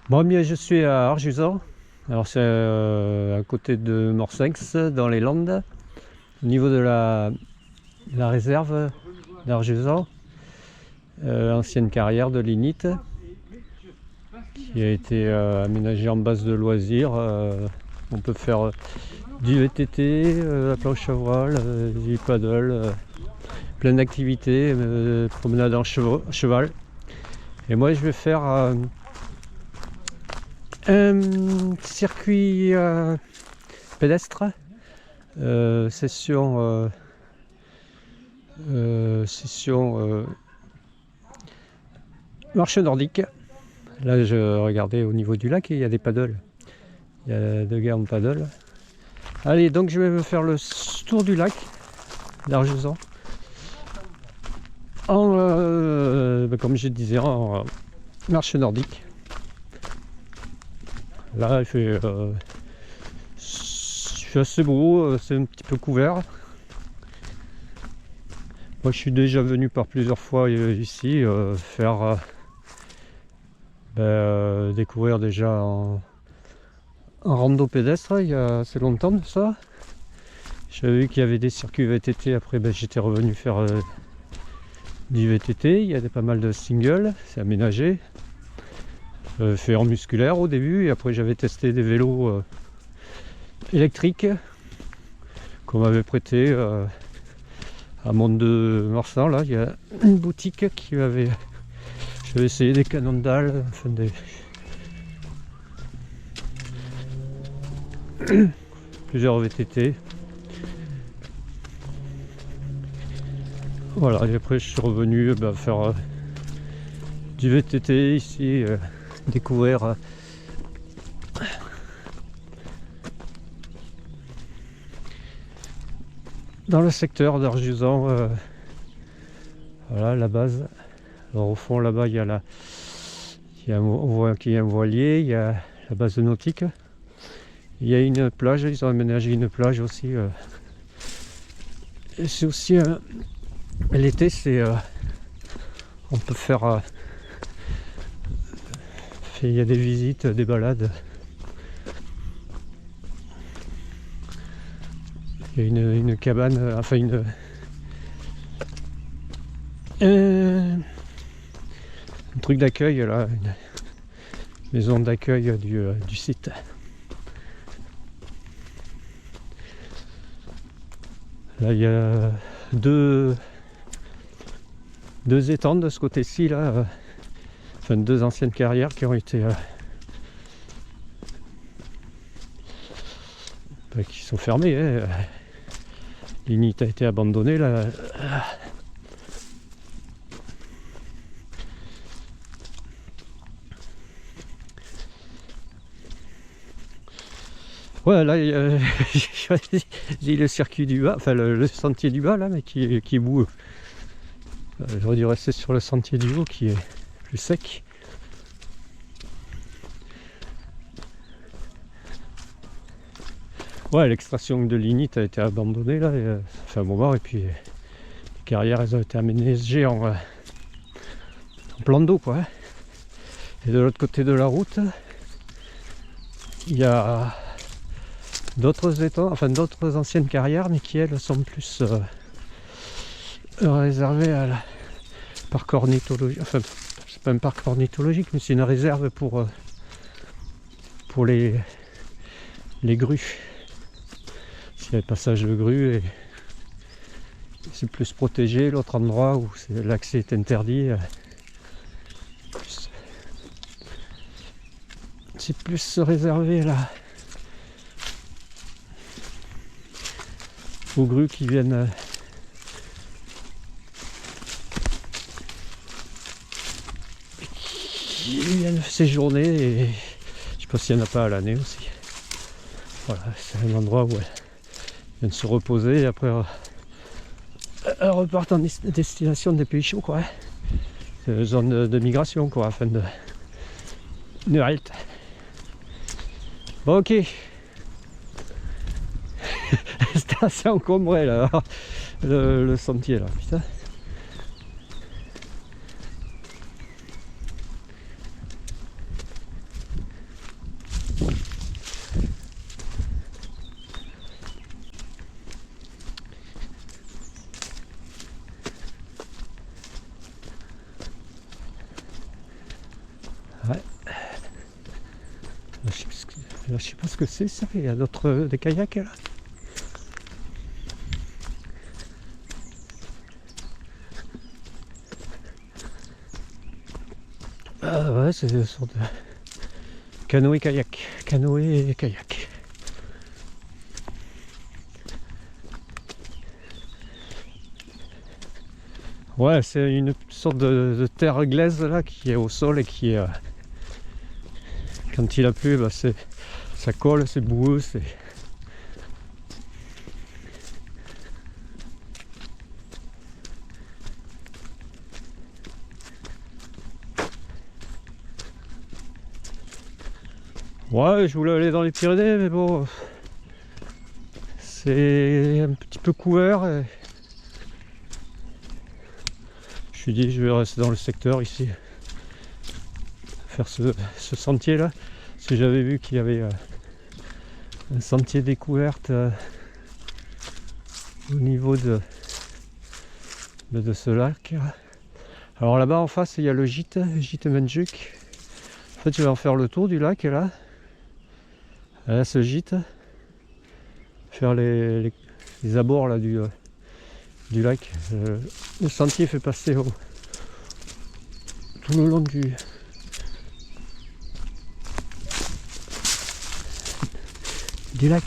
Bon, bien, je suis à Arjusan. Alors, c'est à côté de Morsinx, dans les Landes, au niveau de la réserve d'Arjusan, ancienne carrière de lignite, qui a été aménagée en base de loisirs. On peut faire du VTT, la planche à voile, du paddle, plein d'activités, promenade en cheval. Et moi, je vais faire un circuit pédestre, session marche nordique. Là, je regardais au niveau du lac et il y a des paddles. Il y a deux gars en paddle. Allez, donc je vais me faire le tour du lac d'Arjusan. Comme je disais, en marche nordique. Là, il fait assez beau, c'est un petit peu couvert. Moi, je suis déjà venu par plusieurs fois ici faire découvrir déjà en rando pédestre il y a assez longtemps de ça. J'avais vu qu'il y avait des circuits VTT, après j'étais revenu faire du VTT. Il y a pas mal de singles, c'est aménagé. J'avais fait en musculaire au début et après j'avais testé des vélos électriques qu'on m'avait prêté à Monde de Marsan. Là, il y a une boutique qui m'avait. J'avais essayé des Cannondale, enfin plusieurs VTT. Voilà, et après je suis revenu faire du VTT ici, découvrir dans le secteur d'Arjusan, voilà la base. Alors au fond là-bas il y a on voit qu'il y a un voilier, il y a la base nautique. Il y a une plage, ils ont aménagé une plage aussi. Et c'est aussi l'été, on peut faire. Il y a des visites, des balades. Il y a une cabane, enfin un truc d'accueil là, une maison d'accueil du site. Là il y a deux étangs de ce côté-ci là, enfin deux anciennes carrières qui ont été qui sont fermées. Hein. Lignite a été abandonnée là. Ouais, là, j'ai le circuit du bas, enfin le sentier du bas là, mais qui est boueux. J'aurais dû rester sur le sentier du haut qui est plus sec. Ouais, l'extraction de lignite a été abandonnée là, ça fait un moment, et puis les carrières elles ont été aménagées en plan d'eau quoi. Et de l'autre côté de la route, il y a d'autres étangs, enfin d'autres anciennes carrières, mais qui elles sont plus réservées à la parc ornithologique. Enfin, c'est pas un parc ornithologique, mais c'est une réserve pour les grues. S'il y a le passage de grues, et c'est plus protégé. L'autre endroit où l'accès est interdit, c'est plus réservé là aux grues qui viennent séjourner, et je sais pas s'il n'y en a pas à l'année aussi. Voilà, c'est un endroit où elles viennent se reposer et après elles repartent en destination des pays chauds quoi. C'est une zone de migration quoi, afin de halte. Bon, ok. C'était assez encombré là, le sentier là, putain. Là, je sais pas ce que c'est ça, il y a d'autres des kayaks là. Ah ouais, c'est une sorte de canoë-kayak. Canoë et kayak. Ouais, c'est une sorte de terre glaise là qui est au sol et qui est... quand il a plu, bah, ça colle, c'est boueux, c'est... Ouais, je voulais aller dans les Pyrénées, mais bon... c'est un petit peu couvert et... je me suis dit, je vais rester dans le secteur ici. Faire ce sentier là. Parce que j'avais vu qu'il y avait un sentier découverte au niveau de ce lac. Alors là-bas en face il y a le gîte Menjuk. En fait je vais en faire le tour du lac et là à ce gîte, faire les abords là du lac. Le sentier fait passer tout le long du lac.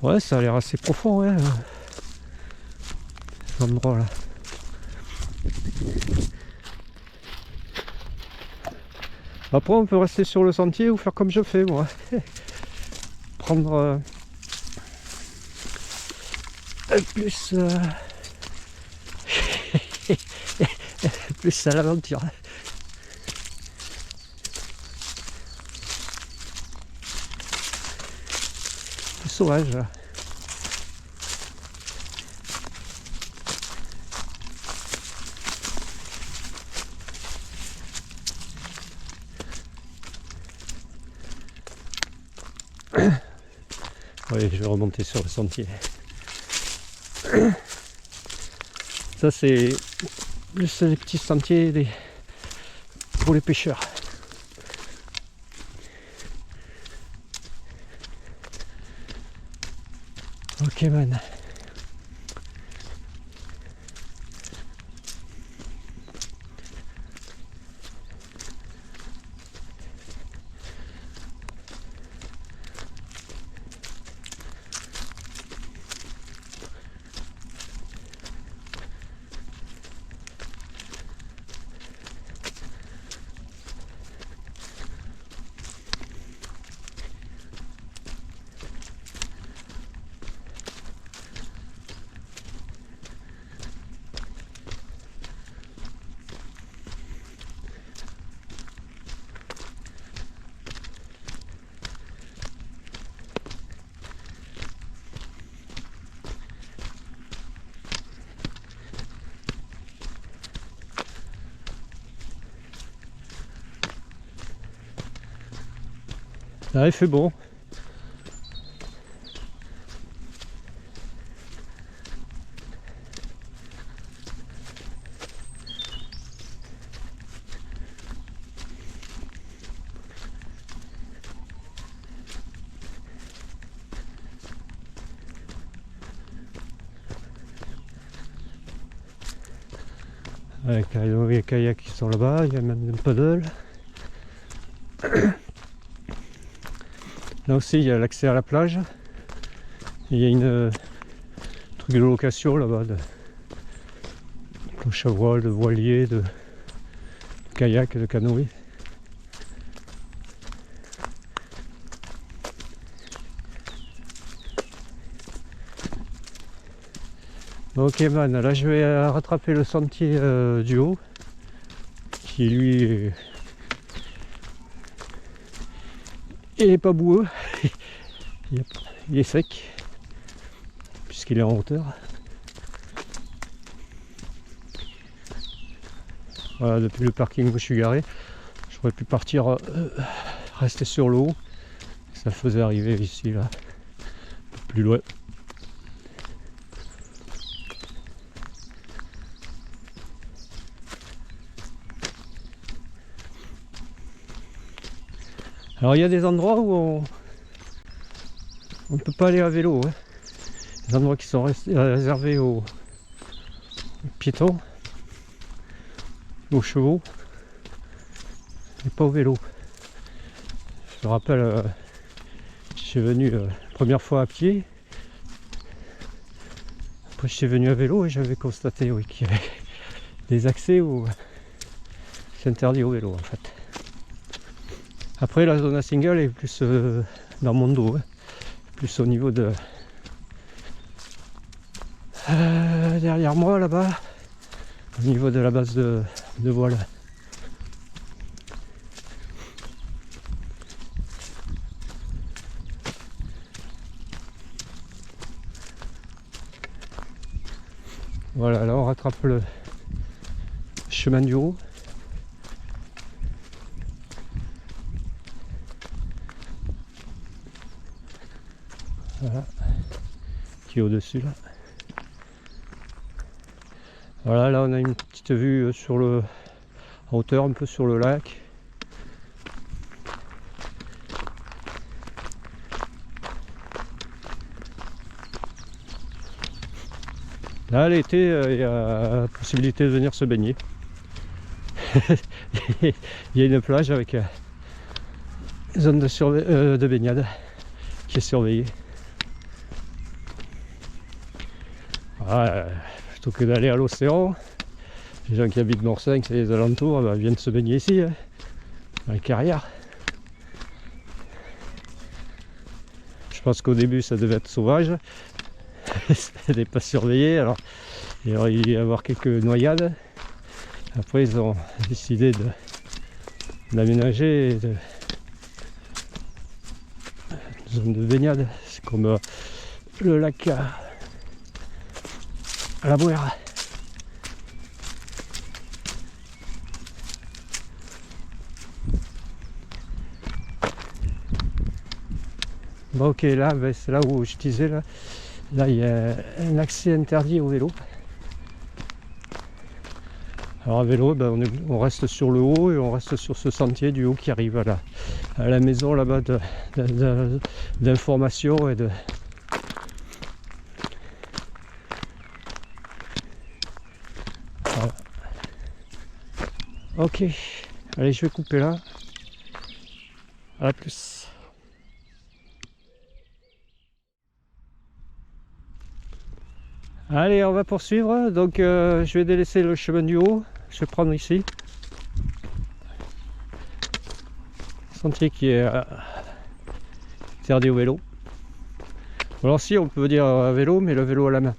Ouais, ça a l'air assez profond, ouais, cet endroit là. Après on peut rester sur le sentier ou faire comme je fais moi. Prendre plus plus à l'aventure. Plus sauvage là. Oui, je vais remonter sur le sentier. Ça c'est plus les petits sentiers pour les pêcheurs. Ok man. Là il fait bon. Avec les kayaks qui sont là-bas, il y a même un paddle. Là aussi il y a l'accès à la plage. Il y a une truc de location là-bas, de planche à voile, de voilier, de kayak, de canoë. Ok man, là je vais rattraper le sentier du haut, qui lui il est pas boueux, il est sec, puisqu'il est en hauteur. Voilà, depuis le parking où je suis garé, j'aurais pu partir, rester sur le haut, ça faisait arriver ici là, un peu plus loin. Alors il y a des endroits où on ne peut pas aller à vélo, hein. Des endroits qui sont réservés aux piétons, aux chevaux, et pas au vélo. Je me rappelle, je suis venu la première fois à pied. Après je suis venu à vélo et j'avais constaté, oui, qu'il y avait des accès où c'est interdit au vélo en fait. Après la zone à single est plus dans mon dos, hein. Plus au niveau de derrière moi là-bas, au niveau de la base de voile. Voilà, là on rattrape le chemin du haut. Voilà, qui est au-dessus là. Voilà, là on a une petite vue sur le, en hauteur un peu sur le lac. Là l'été, il y a la possibilité de venir se baigner. Il y a une plage avec une zone de baignade qui est surveillée. Voilà, plutôt que d'aller à l'océan, les gens qui habitent Morsinx et les alentours viennent se baigner ici, hein, dans les carrières. Je pense qu'au début ça devait être sauvage, ça n'est pas surveillé, alors il y aurait dû y avoir quelques noyades. Après ils ont décidé d'aménager de zone de baignade. C'est comme le lac à la Bouère. Bon ok, là c'est là où je disais, là il y a un accès interdit au vélo. Alors à vélo, on reste sur le haut et on reste sur ce sentier du haut qui arrive à la maison là-bas d'information et de... Voilà. Ok, allez je vais couper là. À la plus. Allez, on va poursuivre. Donc je vais délaisser le chemin du haut. Je vais prendre ici. Sentier qui est interdit au vélo. Alors si on peut dire à vélo, mais le vélo à la main.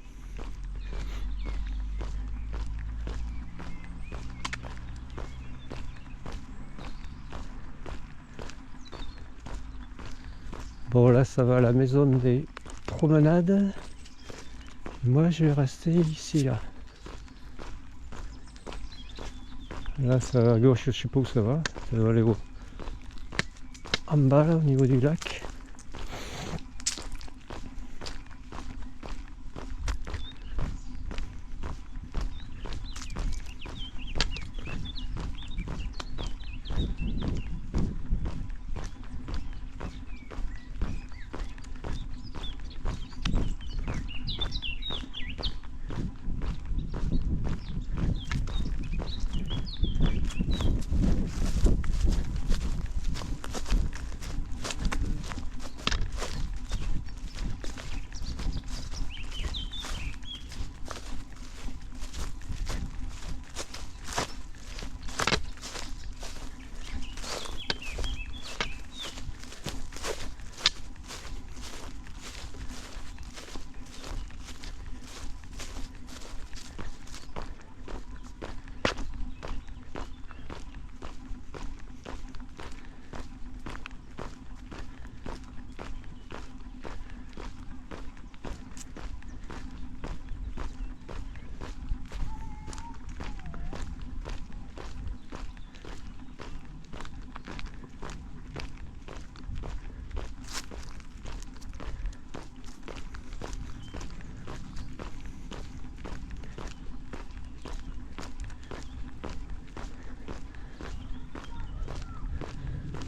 Bon là ça va à la maison des promenades. Moi je vais rester ici là. Là ça va à gauche, je sais pas où ça va. Ça va aller en bas là, au niveau du lac.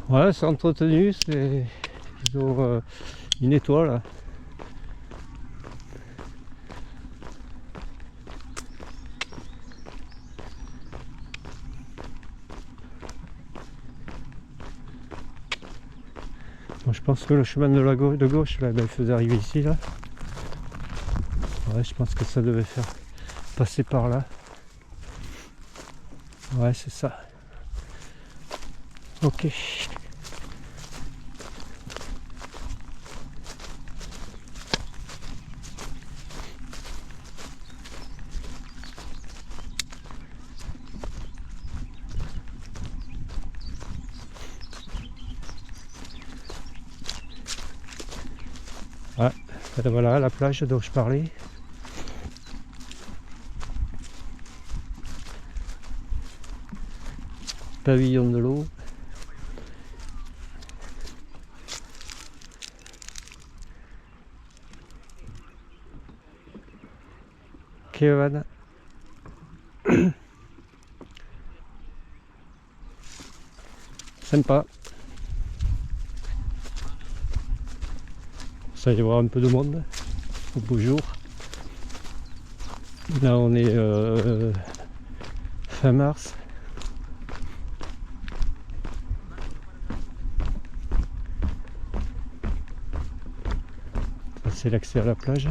Ouais, c'est entretenu, ils ont une étoile. Bon, je pense que le chemin de gauche, là, ben, il faisait arriver ici, là. Ouais, je pense que ça devait faire passer par là. Ouais, c'est ça. Ok. Ouais, voilà la plage dont je parlais. Pavillon de l'eau. Kevin. Sympa. Ça y voir un peu de monde au beau jour. Là on est fin mars. Ça c'est l'accès à la plage.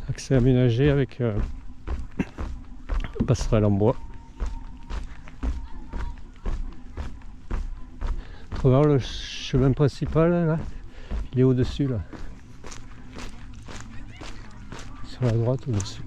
Accès aménagé avec passerelle en bois. Faut voir le chemin principal là, il est au-dessus là. Sur la droite au-dessus.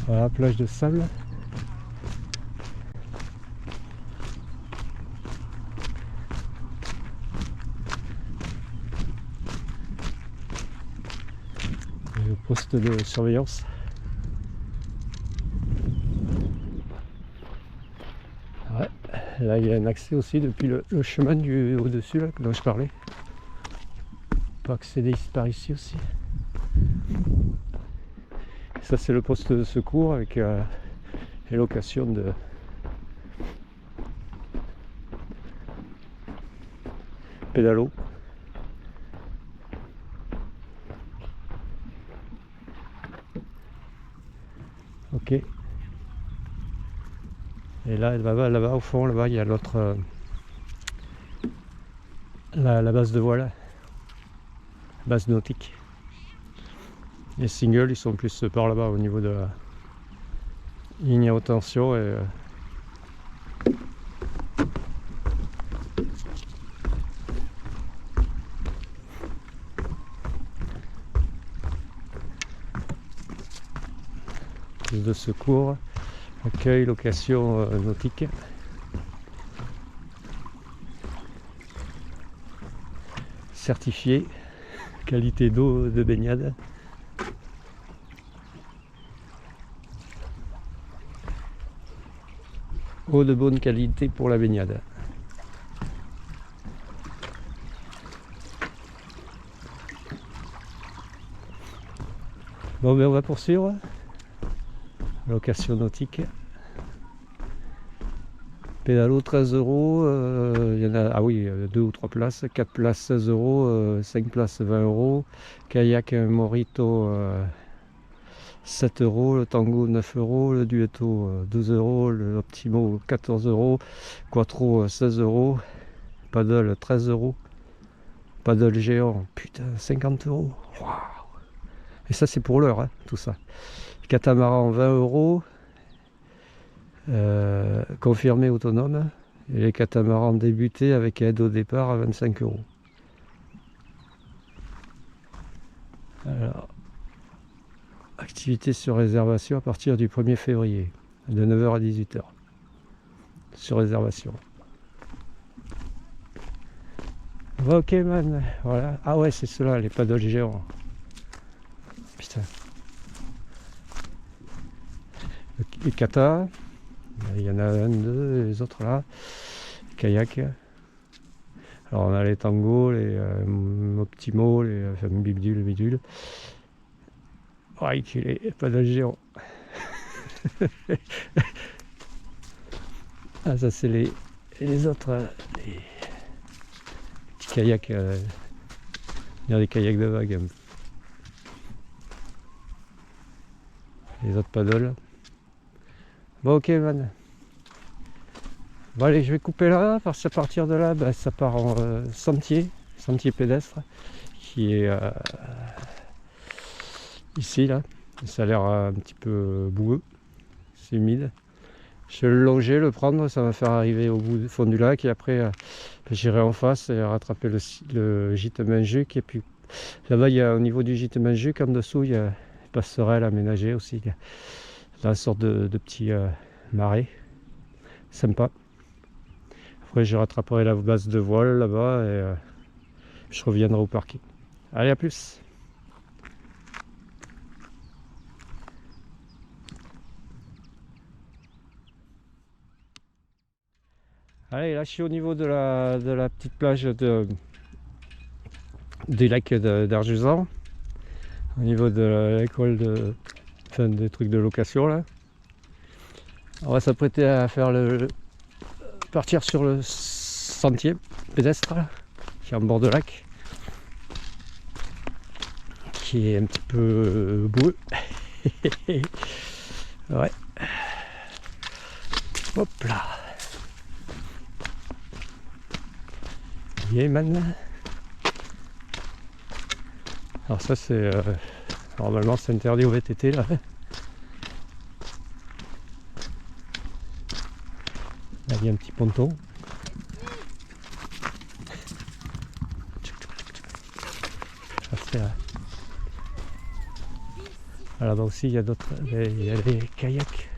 Voilà, plage de sable. Et le poste de surveillance. Ouais, là il y a un accès aussi depuis le chemin du au-dessus là dont je parlais. On peut accéder par ici aussi. Ça c'est le poste de secours avec les locations de pédalo. Ok. Et là, là-bas au fond, là-bas il y a l'autre, la base de voile, base nautique. Les singles ils sont plus par là-bas au niveau de la ligne à haute tension et de secours, accueil, location nautique. Certifié, qualité d'eau de baignade. Eau de bonne qualité pour la baignade. Bon ben on va poursuivre. Location nautique. Pédalo 13 €, il y en a, ah oui, 2 ou 3 places, 4 places 16 €, 5 places 20 €, kayak Morito 7 €, le tango 9 €, le duetto 12 €, le optimo 14 €, quattro 16 €, paddle 13 €. Paddle géant, putain, 50 €. Waouh. Et ça c'est pour l'heure, hein, tout ça. Catamaran 20 €. Confirmé autonome. Et les catamarans débutés avec aide au départ à 25 €. Alors, activité sur réservation à partir du 1er février, de 9 h à 18 h. Sur réservation. Ok man, voilà. Ah ouais, c'est ceux-là, les paddles géants. Putain. Les katas. Il y en a un, deux, les autres là. Les kayaks. Alors on a les tangos, les optimaux, les bidule. Ouais, les paddles géants. Ah ça c'est les autres, les petits kayaks, il y a des kayaks de vague. Les autres paddles. Bon ok man. Bon allez, je vais couper là, parce qu'à partir de là, bah, ça part en sentier pédestre, qui est ici là. Ça a l'air un petit peu boueux, c'est humide. Je vais le longer, le prendre, ça va faire arriver au bout du fond du lac, et après j'irai en face et rattraper le gîte Minjuc. Et puis là-bas, il y a, au niveau du gîte Minjuc, en dessous, il y a une passerelle aménagée aussi. Il y a une sorte de petit marais, sympa. Après, je rattraperai la base de voile là-bas et je reviendrai au parking. Allez, à plus! Allez, là je suis au niveau de la petite plage du lac d'Arjusan, au niveau de l'école enfin des trucs de location là. On va s'apprêter à faire partir sur le sentier pédestre là, qui est en bord de lac, qui est un petit peu boueux. Ouais. Hop là. Yeah man. Alors ça c'est normalement c'est interdit au VTT là. Là il y a un petit ponton. Là-bas aussi il y a d'autres, il y a des kayaks.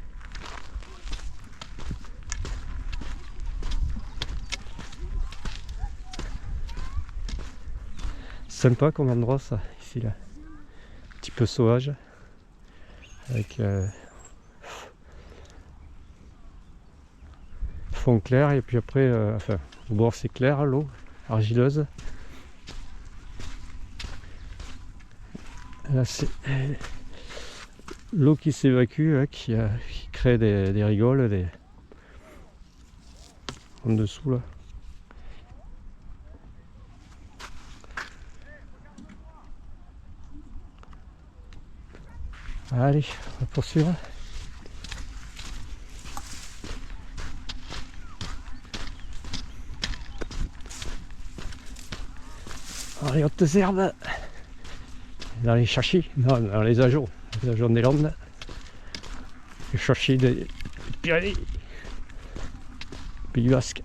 Sympa comme endroit ça, ici là. Un petit peu sauvage. Avec fond clair et puis après, enfin au bord c'est clair, l'eau argileuse. Là c'est l'eau qui s'évacue, qui crée des rigoles en dessous là. Allez, on va poursuivre. Dans les hautes herbes, dans les chachis, non, dans les ajoncs des Landes, les chachis des Pyrénées, Pays Basque.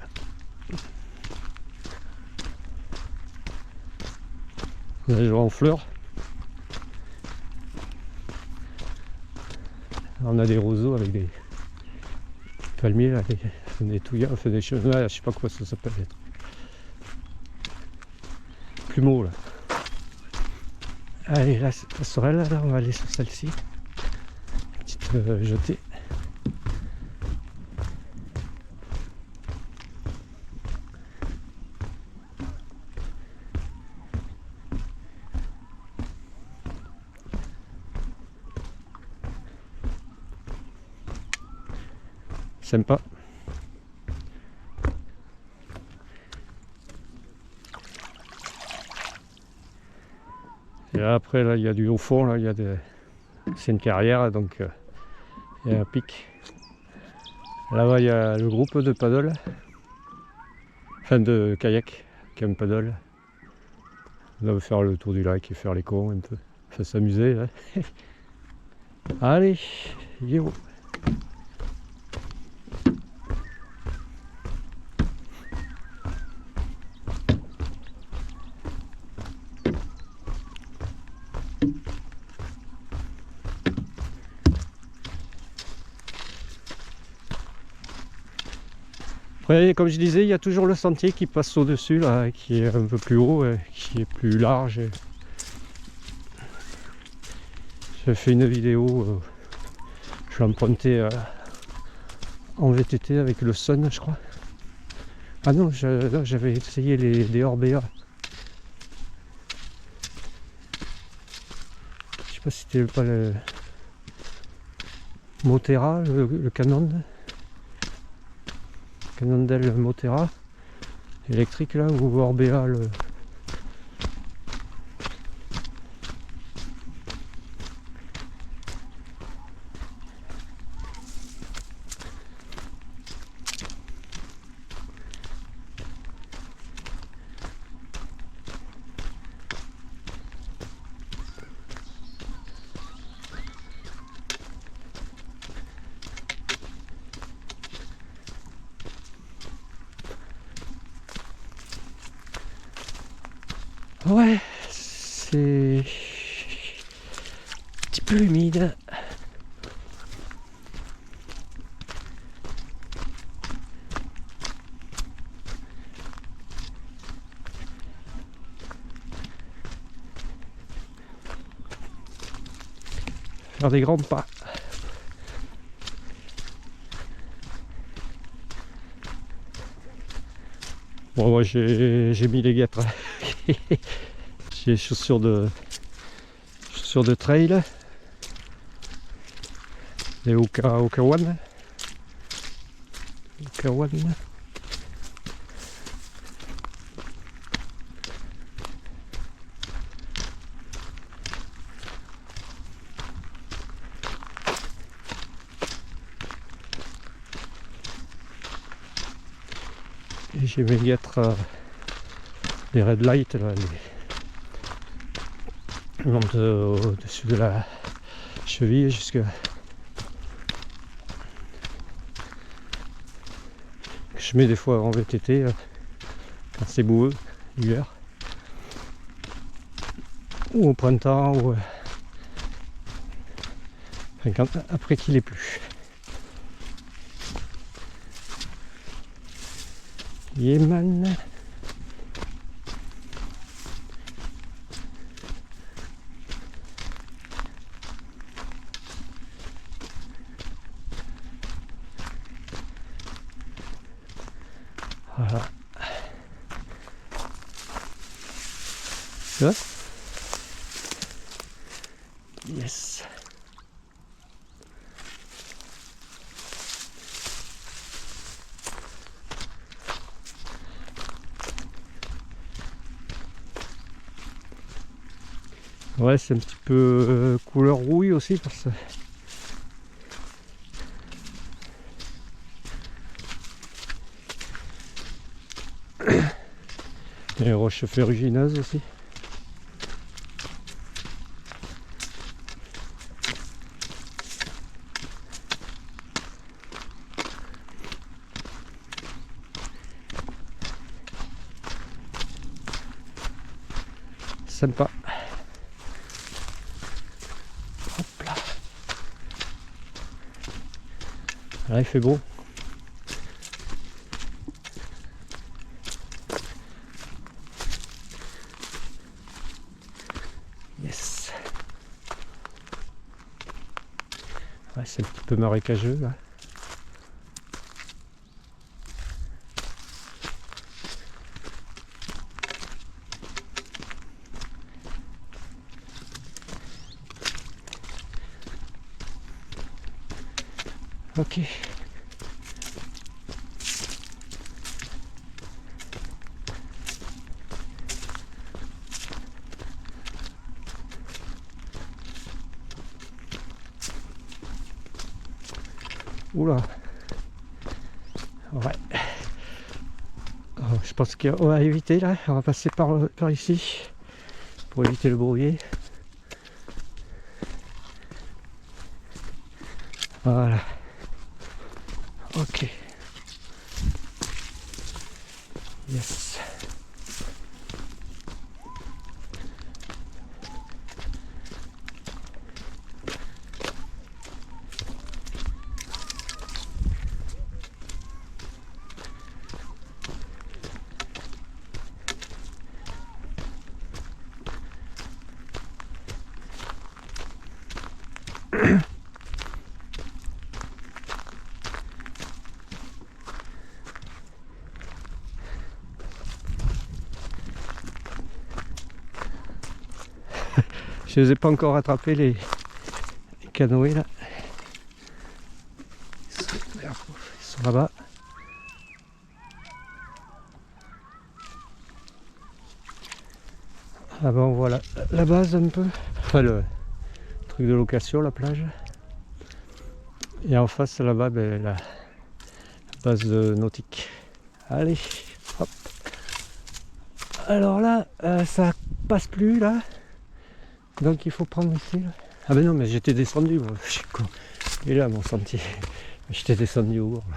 Les ajoncs en fleurs. On a des roseaux avec des palmiers, là, des touillas, on fait des choses, je sais pas quoi ça s'appelle. Plumeaux là. Allez, là cette passerelle, là on va aller sur celle-ci. Petite jetée. Sympa. Et là, après, là, il y a du haut fond, là, il y a c'est une carrière, donc il y a un pic. Là-bas, il y a le groupe de paddle, enfin de kayak, qui a un paddle. On va faire le tour du lac et faire les cons un peu. Enfin s'amuser là. Allez, yo. Après, comme je disais, il y a toujours le sentier qui passe au-dessus là, qui est un peu plus haut, qui est plus large. J'ai fait une vidéo, je l'ai emprunté en VTT avec le Sun, je crois. Ah non, j'avais essayé les Orbea. Je sais pas si c'était pas le Motera, le Cannondale Motera électrique là, ou Orbea le... Ouais, c'est un petit peu humide. Faire des grands pas. Bon, moi j'ai mis les guêtres. J'ai les chaussures de trail, les Okawan. Et j'ai mes guêtres, les red light, là, ils montent au-dessus de la cheville jusque... Je mets des fois en VTT quand c'est boueux l'hiver, ou au printemps, ou enfin, après qu'il ait plu. Yeman. Voilà. Tu vois? Yes. Ouais, c'est un petit peu couleur rouille aussi parce que les roches ferrugineuses aussi. Sympa. Hop là. Là il fait beau. Yes. Ouais, c'est un petit peu marécageux là. Ok. Oula. Ouais. Oh, je pense qu'on va éviter là. On va passer par ici. pour éviter le bourbier. Voilà. Ok. Yes. Je les ai pas encore rattrapés les canoës là. Ils sont là-bas. Ah bon, voilà la base un peu. Enfin le truc de location, la plage. Et en face là-bas, ben, la base nautique. Allez, hop. Alors là, ça passe plus là. Donc il faut prendre ici là. Ah ben non, mais j'étais descendu, moi. Je suis con. Il est là mon sentier. J'étais descendu au bord là.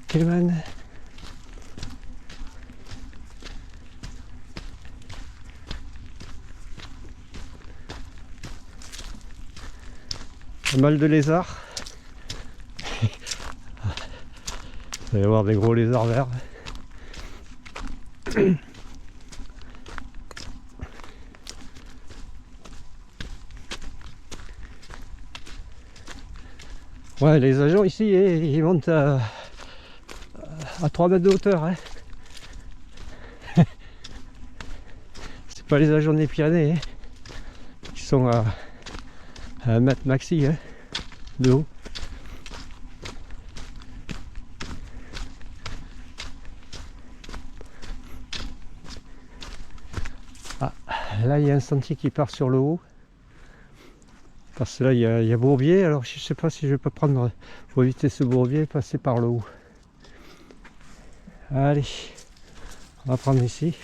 Kelman. Pas mal de lézards. Vous allez voir des gros lézards verts. Ouais, les agents ici, ils montent à 3 mètres de hauteur. Hein. C'est pas les agents des Pyrénées hein, qui sont à 1 mètre maxi hein, de haut. Ah, là il y a un sentier qui part sur le haut. Parce que là il y a bourbier, alors je sais pas si je vais pas prendre, pour éviter ce bourbier, passer par le haut. Allez, on va prendre ici.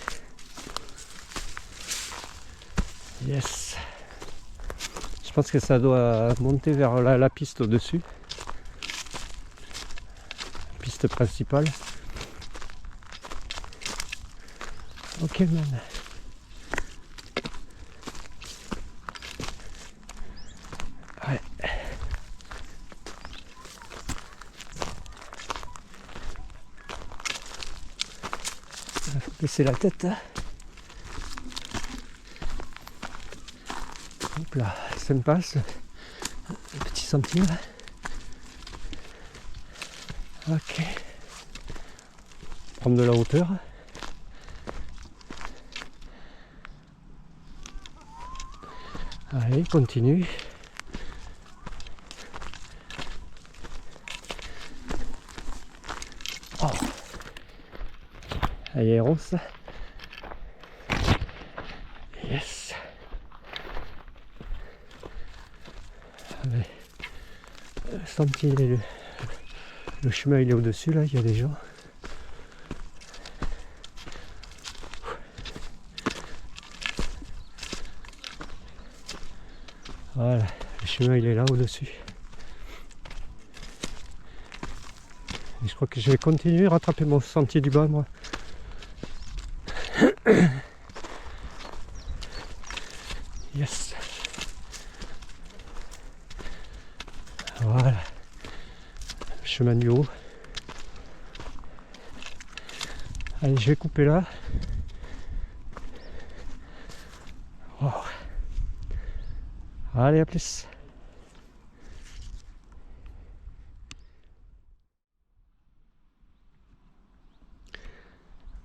Yes. Je pense que ça doit monter vers la piste au-dessus. Piste principale. Ok man. Ouais. Il faut baisser la tête. Hein. Hop là, ça me passe. Un petit sentier là. Ok. Prendre de la hauteur. Allez, continue. Oh. Allez, rose. Yes. Allez. Le sentier, le chemin il est au-dessus là, il y a des gens. Voilà, le chemin il est là au-dessus. Et je crois que je vais continuer à rattraper mon sentier du bas moi. Yes. Voilà. Le chemin du haut. Allez, je vais couper là. Oh. Allez, à plus.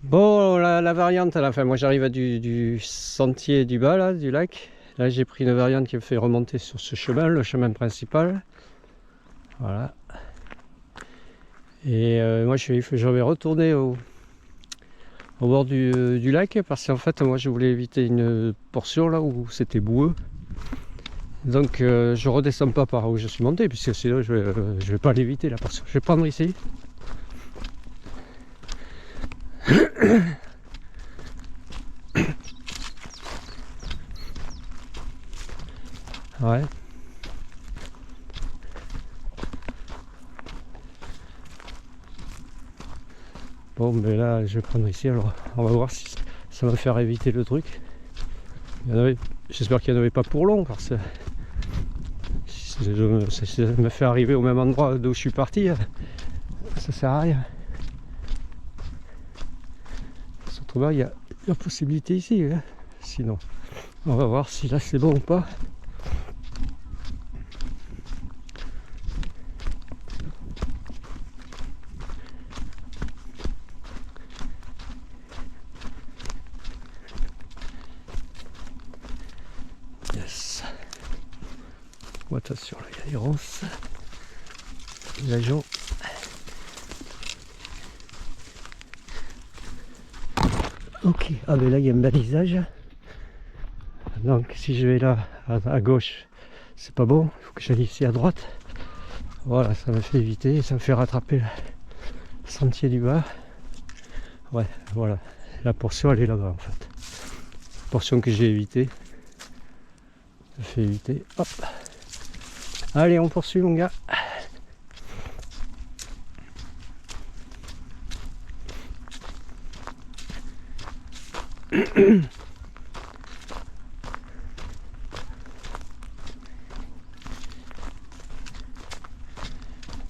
Bon, la variante à la fin, moi j'arrive à du sentier du bas, là, du lac. Là, j'ai pris une variante qui me fait remonter sur ce chemin, le chemin principal. Voilà. Et moi je vais retourner au bord du lac, parce qu'en fait moi je voulais éviter une portion là où c'était boueux. Donc je redescends pas par où je suis monté, puisque sinon je vais pas l'éviter la portion. Je vais prendre ici. Ouais. Bon, mais là je vais prendre ici, alors on va voir si ça va faire éviter le truc. J'espère qu'il n'y en avait pas pour long, parce que si ça me fait arriver au même endroit d'où je suis parti, ça sert à rien. Surtout il y a la possibilité ici, hein. Sinon on va voir si là c'est bon ou pas. Yes. Bon, attention, là il y a les ronces, les agents. Ok, ah mais là il y a un balisage. Donc si je vais là à gauche, c'est pas bon, il faut que j'aille ici à droite. Voilà, ça me fait éviter, ça me fait rattraper le sentier du bas. Ouais, voilà, la portion elle est là-bas en fait. La portion que j'ai évitée, ça fait éviter. Hop. Allez, on poursuit mon gars.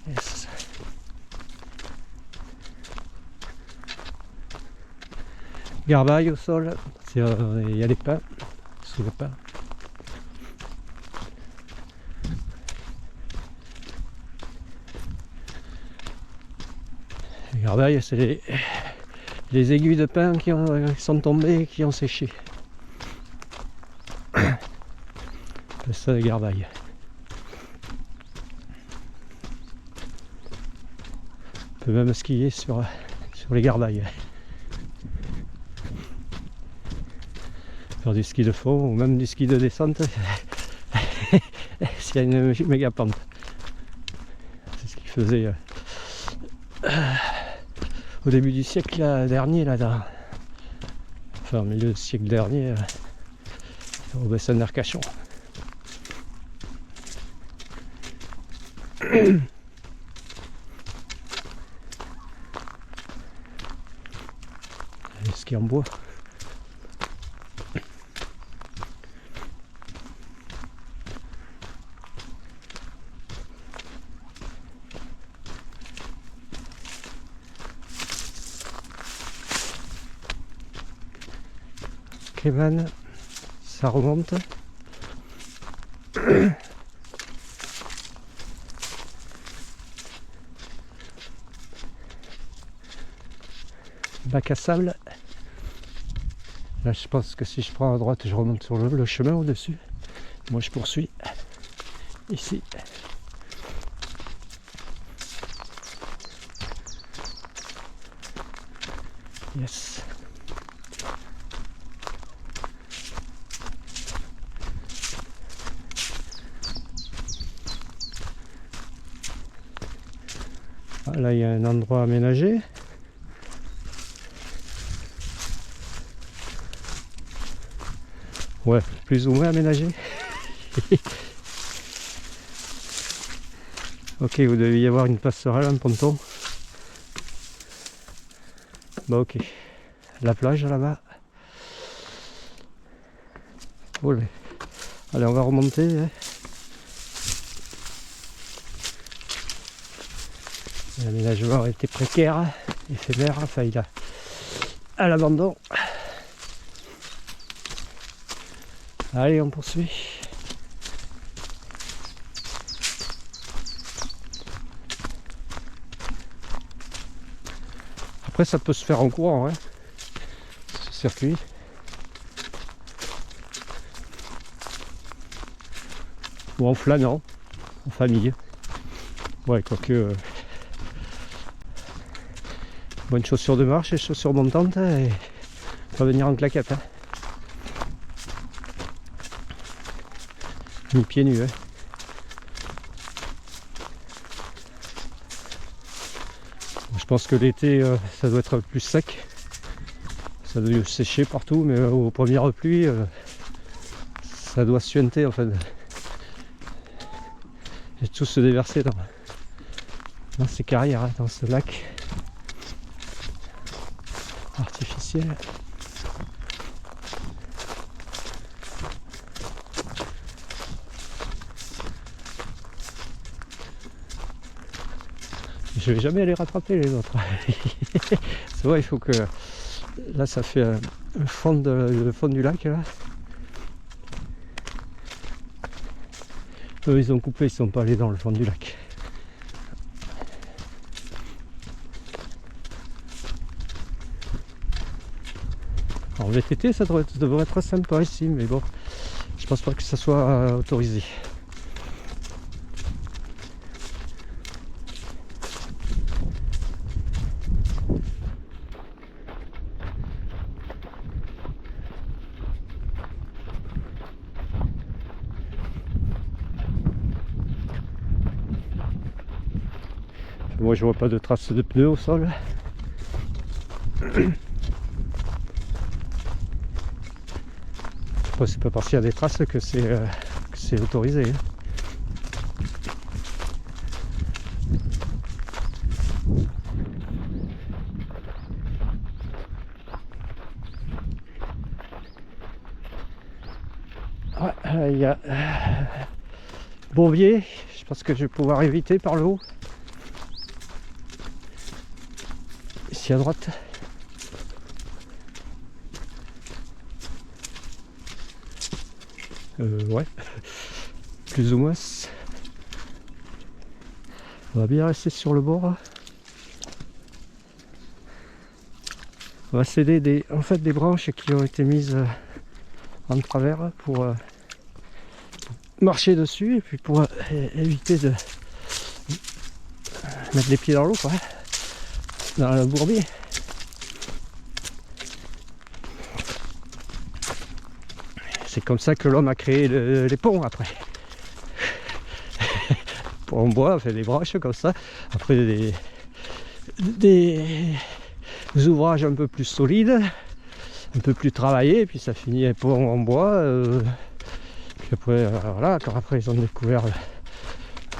Yes. Garbaille au sol, il y a les pins, sous le pin. Les garbailles, c'est les aiguilles de pin qui sont tombées et qui ont séché. C'est ça les garbailles. On peut même skier sur les garbailles. Faire du ski de fond ou même du ski de descente s'il y a une méga pente. C'est ce qu'ils faisaient au début du siècle dernier, là, enfin au milieu du siècle dernier, au bassin d'Arcachon. Le ski en bois. Kéman, ça remonte. Bac à sable. Là je pense que si je prends à droite je remonte sur le chemin au-dessus. Moi je poursuis ici. Yes. Là il y a un endroit aménagé. Ouais, plus ou moins aménagé. Ok, vous devez y avoir une passerelle, un ponton. Bah ok. La plage là-bas. Olé. Allez, on va remonter. Hein. L'aménagement était précaire, éphémère, enfin il a à l'abandon. Allez, on poursuit. Après ça peut se faire en courant, hein, ce circuit. Ou en flânant, en famille. Ouais, quoique Bonne chaussure de marche et chaussures montantes et pas venir en claquette. Hein. Ni pieds nus. Hein. Je pense que l'été ça doit être plus sec. Ça doit sécher partout, mais aux premières pluies ça doit suinter en fait. Et tout se déverser dans ces carrières, hein, dans ce lac artificiel. Je vais jamais les rattraper les autres. C'est vrai, il faut que là ça fait le fond du lac là. Eux ils ont coupé, ils sont pas allés dans le fond du lac. En VTT ça devrait être sympa ici, mais bon, je pense pas que ça soit autorisé. Moi je vois pas de traces de pneus au sol. Après, c'est pas parce qu'il y a des traces que c'est autorisé. Ouais, il y a Bourbier, je pense que je vais pouvoir éviter par le haut. Ici à droite. Ouais, plus ou moins. On va bien rester sur le bord. On va céder des branches qui ont été mises en travers pour marcher dessus et puis pour éviter de mettre les pieds dans l'eau, quoi, dans le bourbier. C'est comme ça que l'homme a créé les ponts après. En bois, on fait des branches comme ça. Après des ouvrages un peu plus solides, un peu plus travaillés, puis ça finit un pont en bois. Puis après, voilà, quand après ils ont découvert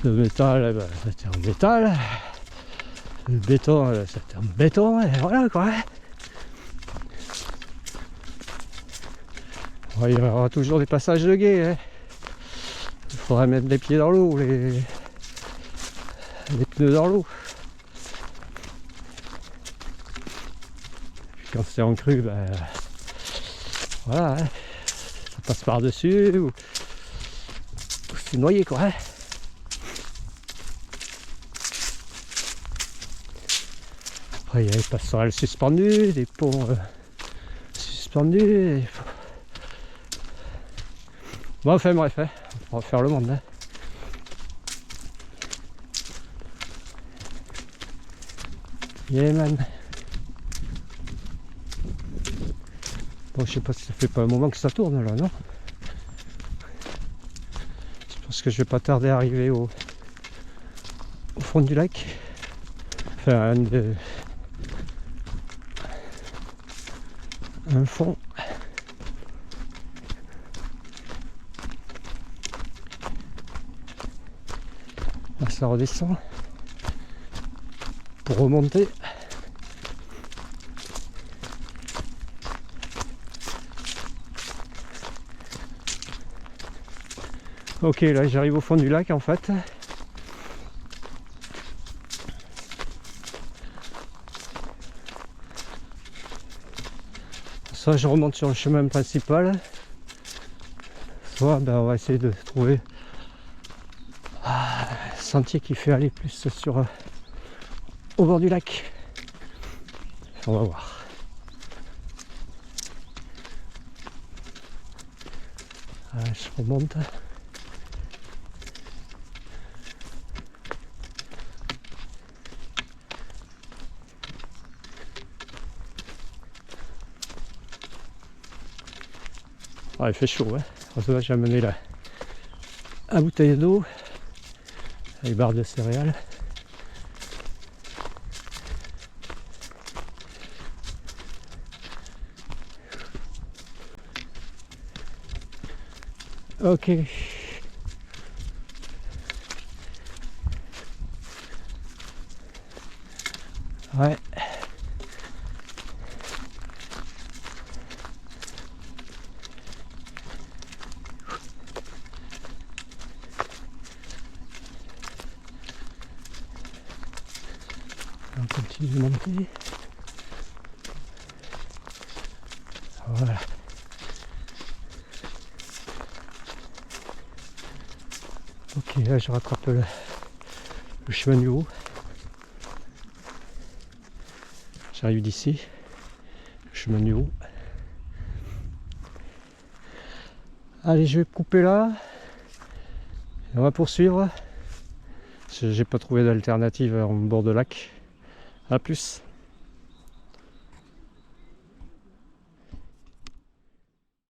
le métal, ben, c'était en métal. Le béton, c'était en béton, et voilà quoi. Ouais, il y aura toujours des passages de guet. Hein. Il faudrait mettre les pieds dans l'eau, les pneus dans l'eau. Quand c'est en crue, ben voilà, hein, ça passe par-dessus ou c'est noyé quoi. Hein. Après il y a les passerelles suspendues, des ponts suspendus. Bon, enfin bref, hein, on va faire le monde. Hein. Yeah man. Bon, je sais pas si ça fait pas un moment que ça tourne là, non? Je pense que je vais pas tarder à arriver au fond du lac. Enfin, un fond. Là, ça redescend pour remonter. Ok, là j'arrive au fond du lac en fait. Soit je remonte sur le chemin principal, soit ben, on va essayer de trouver un sentier qui fait aller plus sur au bord du lac. On va voir. Je remonte. Ah, il fait chaud, hein. Heureusement, j'ai amené la bouteille d'eau, les barres de céréales. Ok. Ouais. On continue de monter. Voilà. Ok, là je rattrape le chemin du haut. J'arrive d'ici, le chemin du haut. Allez, je vais couper là. Et on va poursuivre. J'ai pas trouvé d'alternative en bord de lac. A plus.